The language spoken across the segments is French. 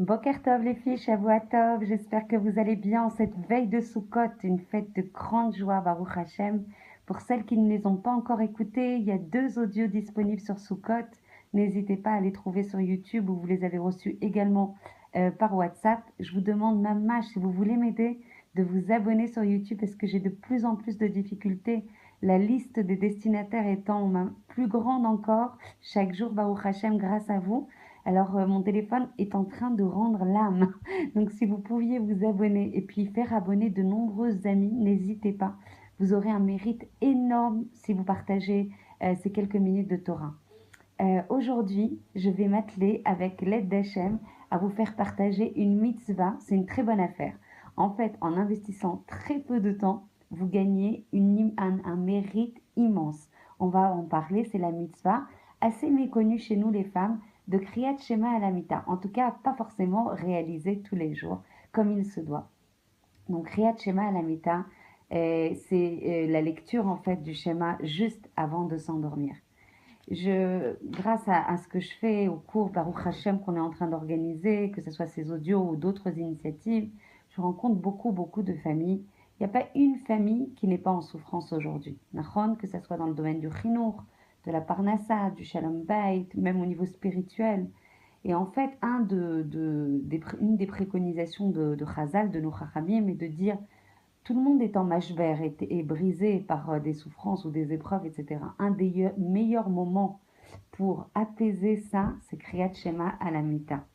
Boker Tov les filles, Shavua Tov, j'espère que vous allez bien en cette veille de Sukkot, une fête de grande joie, Baruch Hashem. Pour celles qui ne les ont pas encore écoutées, il y a 2 audios disponibles sur Sukkot. N'hésitez pas à les trouver sur YouTube ou vous les avez reçus également par WhatsApp. Je vous demande, Mamash, si vous voulez m'aider, de vous abonner sur YouTube parce que j'ai de plus en plus de difficultés. La liste des destinataires étant plus grande encore, chaque jour, Baruch Hashem, grâce à vous. Alors, mon téléphone est en train de rendre l'âme. Donc, si vous pouviez vous abonner et puis faire abonner de nombreux amis, n'hésitez pas. Vous aurez un mérite énorme si vous partagez ces quelques minutes de Torah. Aujourd'hui, je vais m'atteler avec l'aide d'Hachem à vous faire partager une mitzvah. C'est une très bonne affaire. En fait, en investissant très peu de temps, vous gagnez un mérite immense. On va en parler, c'est la mitzvah, assez méconnue chez nous les femmes, de Kriyat Shema à la Mita. En tout cas, pas forcément réalisée tous les jours, comme il se doit. Donc, Kriyat Shema à la Mita, c'est la lecture en fait du schéma juste avant de s'endormir. Grâce à ce que je fais au cours Baruch Hashem qu'on est en train d'organiser, que ce soit ces audios ou d'autres initiatives, je rencontre beaucoup de familles. Il n'y a pas une famille qui n'est pas en souffrance aujourd'hui. Nachon, que ce soit dans le domaine du chinour, de la parnassa, du shalom bait, même au niveau spirituel. Et en fait, une des préconisations de Chazal, de nos Chachamim, est de dire tout le monde est en mashber et brisé par des souffrances ou des épreuves, etc. Un des meilleurs moments pour apaiser ça, c'est Kriyat Shema à la Mita.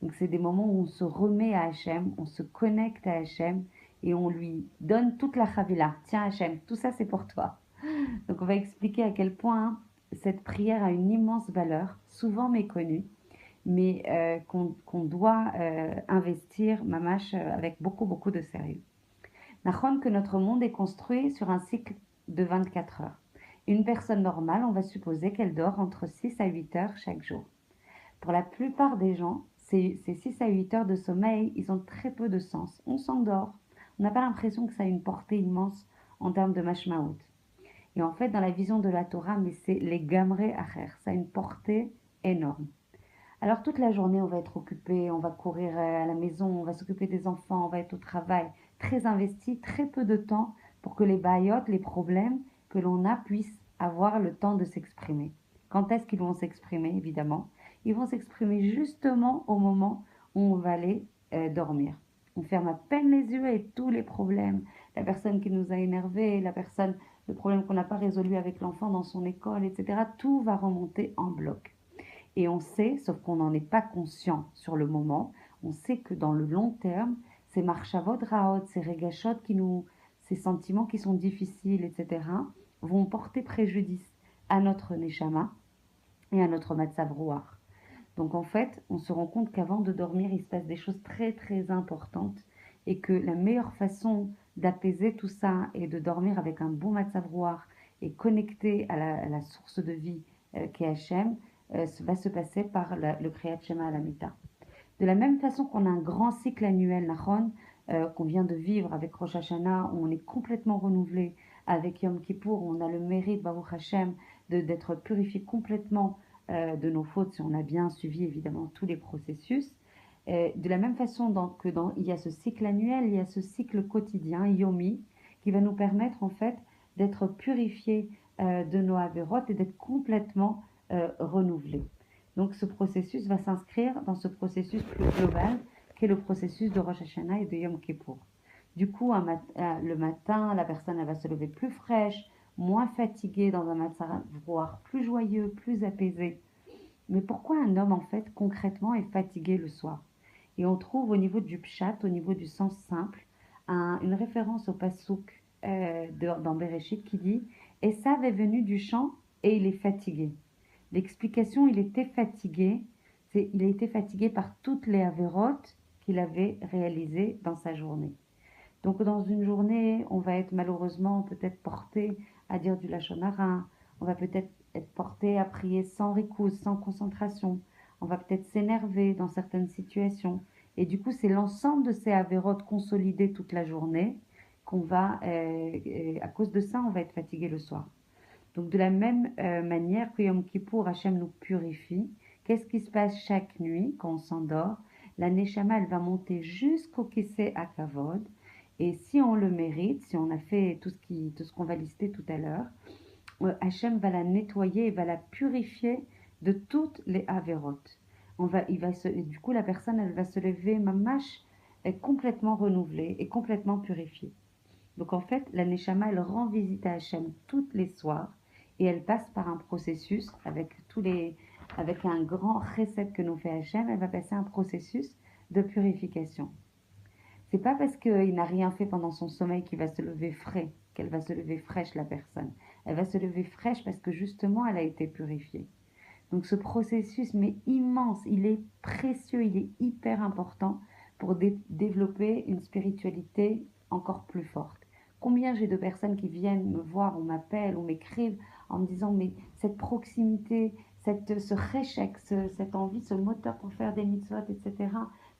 Donc c'est des moments où on se remet à Hachem, on se connecte à Hachem et on lui donne toute la chavila. Tiens Hachem, tout ça c'est pour toi. Donc on va expliquer à quel point cette prière a une immense valeur, souvent méconnue, mais qu'on doit investir, mamash, avec beaucoup de sérieux. Nachon que notre monde est construit sur un cycle de 24 heures. Une personne normale, on va supposer qu'elle dort entre 6 à 8 heures chaque jour. Pour la plupart des gens, ces 6 à 8 heures de sommeil, ils ont très peu de sens. On s'endort. On n'a pas l'impression que ça a une portée immense en termes de mashmaout. Et en fait, dans la vision de la Torah, mais c'est les gamré acher. Ça a une portée énorme. Alors toute la journée, on va être occupé, on va courir à la maison, on va s'occuper des enfants, on va être au travail, très investi, très peu de temps pour que les baillottes, les problèmes que l'on a puissent avoir le temps de s'exprimer. Quand est-ce qu'ils vont s'exprimer, évidemment? Ils vont s'exprimer justement au moment où on va aller dormir. On ferme à peine les yeux et tous les problèmes, la personne qui nous a énervés, le problème qu'on n'a pas résolu avec l'enfant dans son école, etc., tout va remonter en bloc. Et on sait, sauf qu'on n'en est pas conscient sur le moment, on sait que dans le long terme, ces marchavot raot, ces regashot ces sentiments qui sont difficiles, etc., vont porter préjudice à notre neshama et à notre matzav ruach. Donc en fait, on se rend compte qu'avant de dormir, il se passe des choses très importantes et que la meilleure façon d'apaiser tout ça et de dormir avec un bon matzav ruach et connecté à la source de vie qu'est Hachem, va se passer par le Kriyat Shema à la Mita. De la même façon qu'on a un grand cycle annuel, Nachon, qu'on vient de vivre avec Rosh Hashanah, où on est complètement renouvelé, avec Yom Kippour, où on a le mérite, Baruch Hashem, d'être purifié complètement de nos fautes, si on a bien suivi évidemment tous les processus. De la même façon il y a ce cycle annuel, il y a ce cycle quotidien, Yomi, qui va nous permettre en fait d'être purifiés de nos avérotes et d'être complètement renouvelés. Donc ce processus va s'inscrire dans ce processus plus global qu'est le processus de Rosh Hashanah et de Yom Kippour. Du coup, le matin, la personne elle va se lever plus fraîche, moins fatiguée, dans un matin voire plus joyeux, plus apaisé. Mais pourquoi un homme, en fait, concrètement, est fatigué le soir? Et on trouve au niveau du pshat, au niveau du sens simple, une référence au pasouk dans Bereshit qui dit « Esav est venu du champ et il est fatigué ». L'explication, il a été fatigué par toutes les avérotes qu'il avait réalisées dans sa journée. Donc dans une journée, on va être malheureusement peut-être porté à dire du lachon hara, on va peut-être être porté à prier sans rikouz, sans concentration, on va peut-être s'énerver dans certaines situations. Et du coup, c'est l'ensemble de ces avérotes consolidées toute la journée à cause de ça, on va être fatigué le soir. Donc de la même manière que Yom Kippour, Hachem nous purifie, qu'est-ce qui se passe chaque nuit quand on s'endort? la Neshama, elle va monter jusqu'au Keseh Akavod. Et si on le mérite, si on a fait tout ce qu'on va lister tout à l'heure, Hachem va la nettoyer et va la purifier de toutes les avérotes. Du coup, la personne, elle va se lever, mamash, est complètement renouvelée et complètement purifiée. Donc en fait, la Neshama, elle rend visite à Hachem toutes les soirs et elle passe par un processus avec un grand recette que nous fait Hachem, elle va passer un processus de purification. C'est pas parce qu'il n'a rien fait pendant son sommeil qu'il va se lever frais, qu'elle va se lever fraîche la personne. Elle va se lever fraîche parce que justement elle a été purifiée. Donc ce processus, mais immense, il est précieux, il est hyper important pour développer une spiritualité encore plus forte. Combien j'ai de personnes qui viennent me voir, ou m'appellent, ou m'écrivent en me disant mais cette proximité, ce réchec, cette envie, ce moteur pour faire des mitzvot, etc.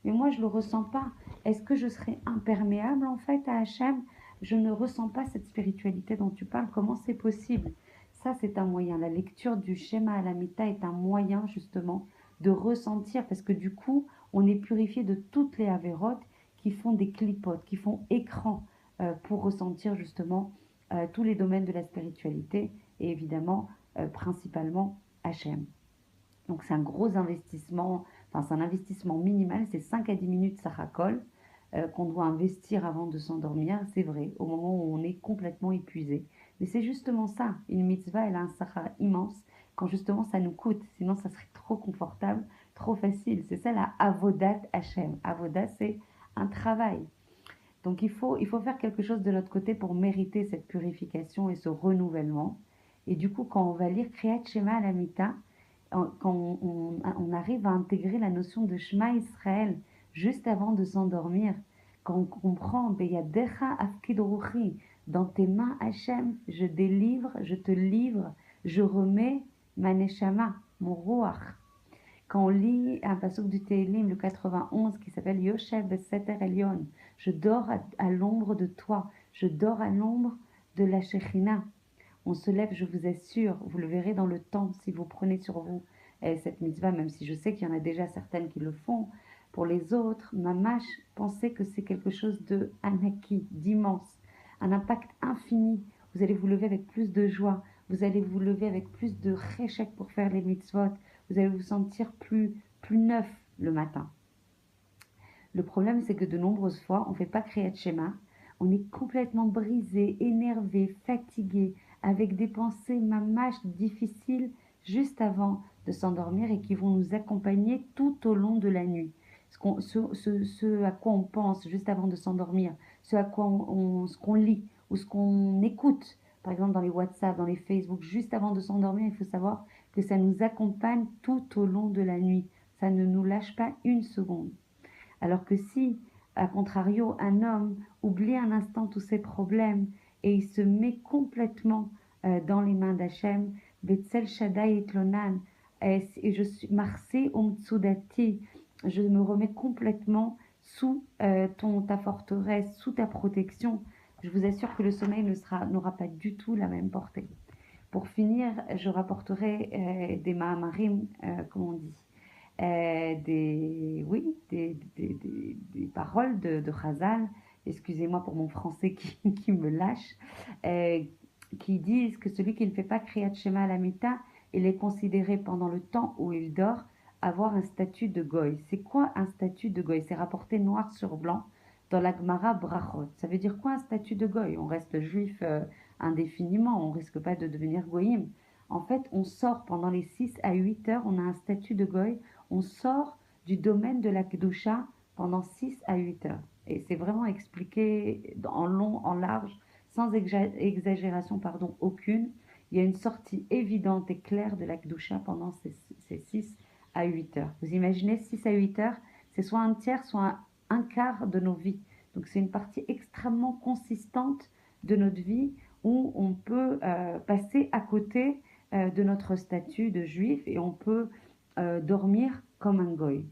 Mais moi je ne le ressens pas. Est-ce que je serais imperméable en fait à Hachem? Je ne ressens pas cette spiritualité dont tu parles. Comment c'est possible? Ça, c'est un moyen. La lecture du schéma à la Mita est un moyen justement de ressentir, parce que du coup, on est purifié de toutes les avérotes qui font des clipotes, qui font écran pour ressentir justement tous les domaines de la spiritualité et évidemment, principalement Hachem. Donc c'est un gros investissement, enfin c'est un investissement minimal, c'est 5 à 10 minutes Sarakol qu'on doit investir avant de s'endormir, c'est vrai, au moment où on est complètement épuisé. Mais c'est justement ça, une mitzvah, elle a un sahara immense quand justement ça nous coûte, sinon ça serait trop confortable, trop facile. C'est ça la avodat Hachem. Avodat, c'est un travail. Donc il faut faire quelque chose de notre côté pour mériter cette purification et ce renouvellement. Et du coup, quand on va lire Kriyat Shema à la Mita, quand on arrive à intégrer la notion de Shema Israël juste avant de s'endormir, quand on comprend Beyadecha Afkid Ruchi, dans tes mains Hachem, je délivre, je te livre, je remets ma Neshama, mon Ruach. Quand on lit un passage du Tehillim, le 91, qui s'appelle Yoshev Beseter Elyon, je dors à l'ombre de toi, je dors à l'ombre de la Shekhinah. On se lève, je vous assure, vous le verrez dans le temps, si vous prenez sur vous cette mitzvah, même si je sais qu'il y en a déjà certaines qui le font. Pour les autres, mamash, pensez que c'est quelque chose de anaki, d'immense, un impact infini. Vous allez vous lever avec plus de joie, vous allez vous lever avec plus de réchec pour faire les mitzvot, vous allez vous sentir plus neuf le matin. Le problème, c'est que de nombreuses fois, on ne fait pas Kriyat Shema, on est complètement brisé, énervé, fatigué, avec des pensées mamash difficiles juste avant de s'endormir et qui vont nous accompagner tout au long de la nuit. Ce à quoi on pense juste avant de s'endormir, ce qu'on lit ou ce qu'on écoute, par exemple dans les WhatsApp, dans les Facebook, juste avant de s'endormir, il faut savoir que ça nous accompagne tout au long de la nuit. Ça ne nous lâche pas une seconde. Alors que si, à contrario, un homme oublie un instant tous ses problèmes et il se met complètement dans les mains d'Hachem, Betzel Shaddai et Tlonan, et je suis Marseille Omtsudati, je me remets complètement sous ta forteresse, sous ta protection. Je vous assure que le sommeil n'aura pas du tout la même portée. Pour finir, je rapporterai des Mahamarim, comme on dit, des paroles de Chazal, excusez-moi pour mon français qui me lâche, qui disent que celui qui ne fait pas Kriyat Shema à la Mita, il est considéré pendant le temps où il dort avoir un statut de goy. C'est quoi un statut de goy? C'est rapporté noir sur blanc dans la Gemara Brachot. Ça veut dire quoi un statut de goy? On reste juif indéfiniment, on risque pas de devenir goyim. En fait, on sort pendant les 6 à 8 heures, on a un statut de goy, on sort du domaine de la Kedusha pendant 6 à 8 heures. Et c'est vraiment expliqué en long, en large, sans exagération aucune. Il y a une sortie évidente et claire de la Kedusha pendant ces 6 à 8 heures. Vous imaginez 6 à 8 heures, c'est soit un tiers, soit un quart de nos vies. Donc c'est une partie extrêmement consistante de notre vie où on peut passer à côté de notre statut de juif et on peut dormir comme un goy.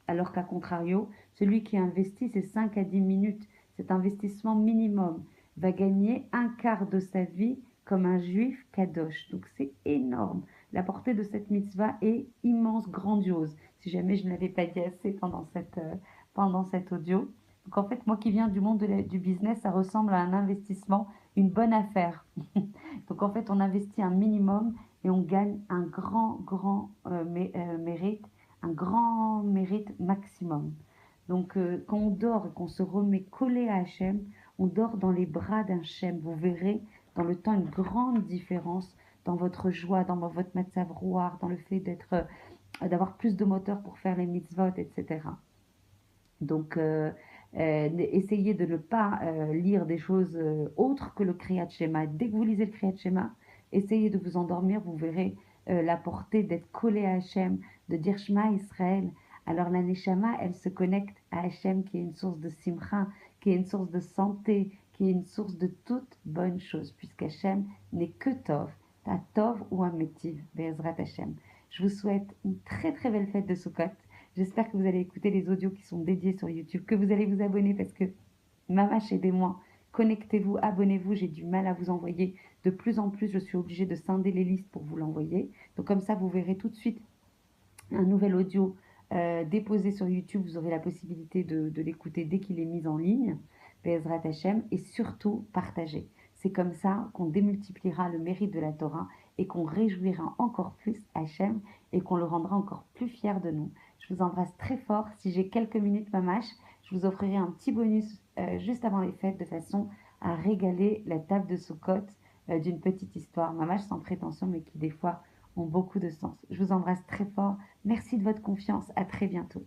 Alors qu'à contrario, celui qui investit ces 5 à 10 minutes, cet investissement minimum, va gagner un quart de sa vie comme un juif kadosh. Donc c'est énorme. la portée de cette mitzvah est immense, grandiose, si jamais je ne l'avais pas dit assez pendant cet audio. Donc en fait, moi qui viens du monde du business, ça ressemble à un investissement, une bonne affaire. Donc en fait, on investit un minimum et on gagne un mérite, un grand mérite maximum. Donc quand on dort et qu'on se remet collé à Hachem, on dort dans les bras d'un Hachem. Vous verrez dans le temps une grande différence dans votre joie, dans votre matzav rouar, dans le fait d'avoir plus de moteur pour faire les mitzvot, etc. Donc, essayez de ne pas lire des choses autres que le Kriyat Shema. Dès que vous lisez le Kriyat Shema, essayez de vous endormir, vous verrez la portée d'être collé à Hachem, de dire Shema Israël. Alors la Neshama, elle se connecte à Hachem qui est une source de simcha, qui est une source de santé, qui est une source de toutes bonnes choses, puisqu'Hachem n'est que Tov, t'as Tov ou un Métiv, Be'ezrat Hachem. Je vous souhaite une très très belle fête de Sukkot. J'espère que vous allez écouter les audios qui sont dédiés sur YouTube, que vous allez vous abonner parce que Mamash, aidez-moi. Connectez-vous, abonnez-vous. J'ai du mal à vous envoyer. De plus en plus, je suis obligée de scinder les listes pour vous l'envoyer. Donc comme ça, vous verrez tout de suite un nouvel audio déposé sur YouTube. Vous aurez la possibilité de l'écouter dès qu'il est mis en ligne. Be'ezrat Hashem. Et surtout, partagez. C'est comme ça qu'on démultipliera le mérite de la Torah et qu'on réjouira encore plus Hachem et qu'on le rendra encore plus fier de nous. Je vous embrasse très fort. Si j'ai quelques minutes, Mamash, je vous offrirai un petit bonus juste avant les fêtes de façon à régaler la table de Sukkot d'une petite histoire. Mamash sans prétention, mais qui des fois ont beaucoup de sens. Je vous embrasse très fort. Merci de votre confiance. À très bientôt.